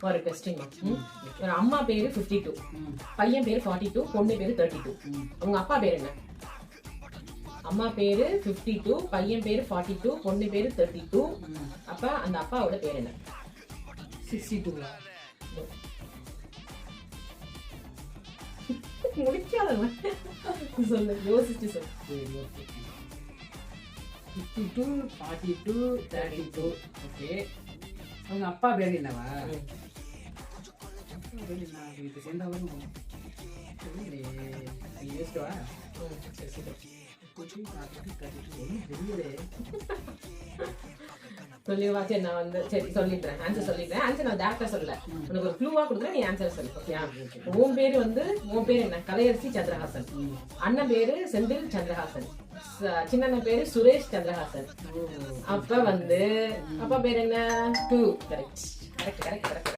ஒரு கொஸ்டின். ஒரு அம்மா பேரு 52, பையன் பேரு 42, பொண்ணு பேரு 32. உங்க அப்பா பேரு என்ன? அம்மா பேரு 52, பையன் பேரு 42, பொண்ணு பேரு 32. அப்ப அந்த அப்பாவோட பேர் என்ன? 62. முடிக்காதவன் சொல்லு, யோசிச்சு சொல்லு. 52, 42, 32. ஓகே. அவங்க அப்பா பேர் என்னவா? இது சேர்ந்தவங்க யோசிக்கவா? சொல்லிவா? சரி, நான் வந்து சரி சொல்லிடுறேன், ஆன்சர் சொல்லிடுறேன். ஆன்சர் நான் டேரக்டா சொல்லல, உனக்கு ஒரு க்ளூவா கொடுக்குறேன், நீ ஆன்சர் சொல்லு. ஓகே? உன் பேரு வந்து, உன் பேர் என்ன? கலையரசி சந்திரஹாசன். அண்ணன் பேரு செந்தில் சந்திரஹாசன். சின்ன பேரு சுரேஷ் சந்திரஹாசன். அப்ப வந்து அப்பா பேர் என்ன? 2. Correct correct correct correct.